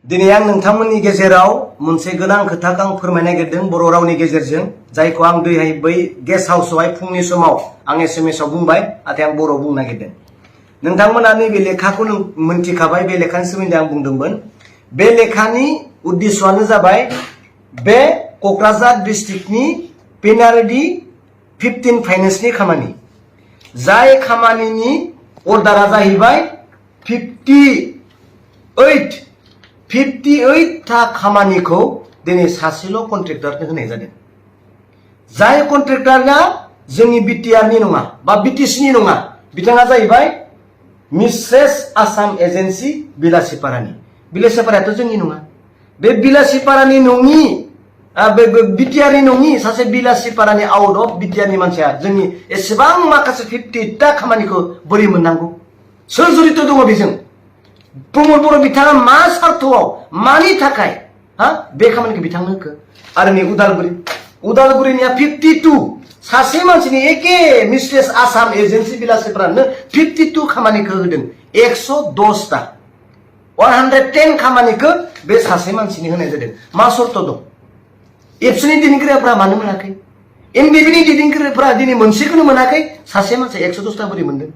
दिनै आं नोंथांमोननि गेजेराव मोनसे गोनां खोथाखौ आं फोरमायनो नागिरदों बर' रावनि गेजेरजों जायखौ आं दैहाय बै गेस्ट हाउसआवहाय फुंनि समाव आं एसएमएसआव बुंबाय नाथाय आं बर'आव बुंनो नागिरदों। नोंथांमोना नैबे लेखाखौ मोनथिखाबाय बे लेखानि सोमोन्दै आं बुंदोंमोन। बे लेखानि उद्देश्यआनो जाबाय बे क'क्राझार डिस्ट्रिक्टनि पिनारडि 15 फाइनेन्सनि खामानि। जाय खामानिनि अर्डारा जाहैबाय 58 था खामानिखौ दिनै सासेल' कन्ट्रेक्टरनो होनाय जादों। जाय कन्ट्रेक्टरआ जोंनि बिटिआरनि नङा बा बिटिसिनि नङा, बिथाङा जाहैबाय मिसेस आसाम एजेन्सि बिलासिपारानि। बिलासिपारायाथ' जोंनि नङा। बे बिलासिपारानि नङि बिटिआरनि नङि सासे बिलासिपारानि आउट अफ बिटिआरनि मानसिया जोंनि एसेबां माखासे 58टा खामानिखौ बोरै मोननांगौ? सोर जड़ित दङ बेजों? प्रमद बर' बिथाङा मा सार्थआव मानि थाखाय बे खामानिखौ बिथांनो होखो? आरो नै उदालगुरिनिया 52 सासे मानसिनि एके मिस्ट्रेस आसाम एजेन्सि बिलासिपारानो 52 खामानिखौ होदों। 110टा 110 खामानिखौ बे सासे मानसिनि होनाय जादों। मा सर्त दं? एबसुनि दैदेनगिरिफोरा मानो मोनाखै? एमबिबिनि दैदेनगिरिफोरा दिनै मोनसेखौनो मोनाखै। सासे मानसिया 110टा बोरै मोनदों?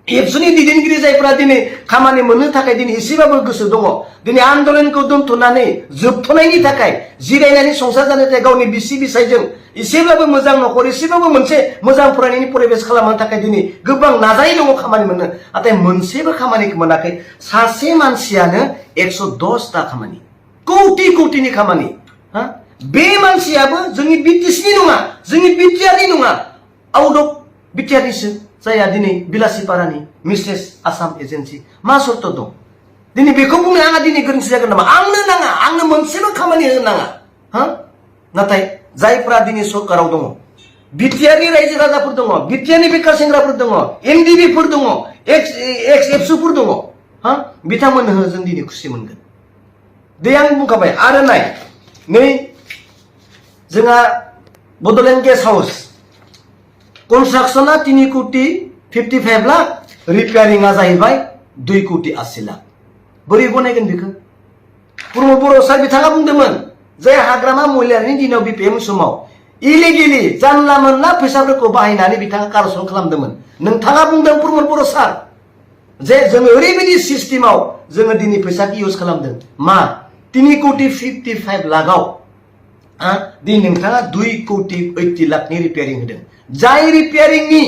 एबसुनि दैदेनगिरि जायफोरा दिनै खामानि मोननो थाखाय दिनै एसेबाबो गोसो दङ, दिनै आन्दोलनखौ दोनथ'नानै जोबथ'नायनि थाखाय जिरायनानै संसार जानो थाखाय गावनि बिसि बिसायजों एसेब्लाबो मोजां न'खर, एसेबाबो मोनसे मोजां फरायनायनि परिबेस खालामनो थाखाय दिनै गोबां नाजानाय दङ खामानि मोननो, नाथाय मोनसेबो खामानिखौ मोनाखै। सासे मानसियानो 110टा खामानि, कौटि खामानि। बे मानसियाबो जोंनि बिटिसिनि नङा, जोंनि बिटिआरनि नङा, आउट अफ बिटिआरनिसो, जायहा दिनै बिलासिपारानि मिस्ट्रेस आसाम एजेन्सि। मा सर्त दं? दिनै बेखौ बुंनो आंहा दिनै गोरोन्थि जागोन नामा? आंनो नाङा, आंनो मोनसेबो खामानि होनो नाङा। नाथाय जायफ्रा दिनै सरकाराव दङ, बिटिआरनि रायजो राजाफोर दङ, बिटिआरनि बेकार सेंग्राफोर दङ, एमडिबिफोर दङ, एक्स एबसुफोर दङ, बिथांमोननो जों दिनै खुसि मोनगोन। दे आं बुंखाबाय। आरो नै जोंहा बड'लेण्ड गेस्ट हाउस कनस्ट्राक्शना 3,55,00,000 लाख, रिपेयारिंआ जाहैबाय 2,80,00,000 लाख। बोरै बनायगोन बेखौ? प्रमद बर' सार बिथाङा बुंदोंमोन जे हाग्रामा महिलारिनि दिनाव बिपिएम समाव इलिगेलि जानला मोनला फैसाफोरखौ बाहायनानै बिथाङा कारापसन खालामदोंमोन। नोंथाङा बुंदों प्रमद बर' सार जे जोङो ओरैबायदि सिस्टेमाव जोङो दिनै फैसाखौ इउज खालामदों। मा 3,55,00,000 लाखआव दिनै नोंथाङा 2,80,00,000 रिपेयारिं होदों। जाय रिपेयारिंनि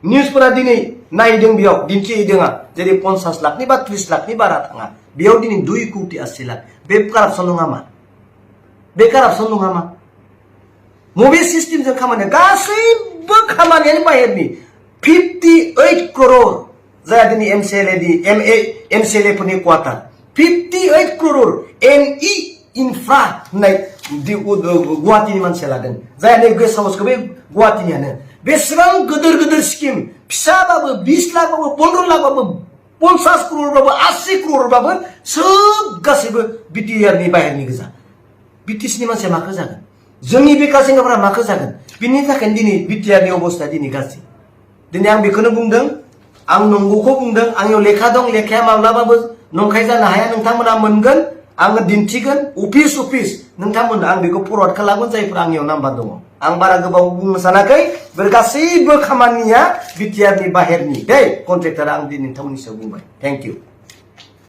निउजफोरा दिनै नायदों, बेयाव दिन्थिहैदों जेरै 50 लाखनि बा 30 लाखनि बारा थाङा, बेयाव दिनै 2,80,00,000 बे कारापसन नङा मा? बे कारापसन नङा मा? मबे सिस्टेमजों खामानि? गासैबो खामानियानो बाहेरनि 58 करोड़ जाया दिनै एमसिएलएफोरनि क्वार्टार 58 करोड़ एनइ इनफ्रा होननाय गुवाहाटीनि मानसिया लादों। जाया नै गेस्ट हाउसखौ बे गुवाहाटीनियानो। बेसेबां गिदिर स्किम, फिसाबाबो 20 लाखबाबो 15 लाखबाबो 50 करोड़बाबो 80 करोड़बाबो सोब गासैबो बिटिआरनि बाहेरनि गोजा। बिटिसिनि मानसिया माखौ जागोन? जोंनि बेकार सेंग्राफोरा माखौ जागोन? बिनि थाखायनो दिनै बिटिआरनि अबस्थाया दिनै गाज्रि। दिनै आं बेखौनो बुंदों, आं नंगौखौ बुंदों। आंनियाव लेखा दं, लेखाया माब्लाबाबो नंखाय जानो हाया। नोंथांमोना मोनगोन, आङो दिन्थिगोन अफिस नोंथांमोननो आं बेखौ फरवार्ड खालामगोन जायफोरा आंनियाव नाम्बार दङ। आं बारा गोबाव बुंनो सानाखै। बे गासैबो खामानिया बिटिआरनि बाहेरनि कन्ट्रेक्टरा आं दिनै नोंथांमोननि सायाव बुंबाय। Thank you.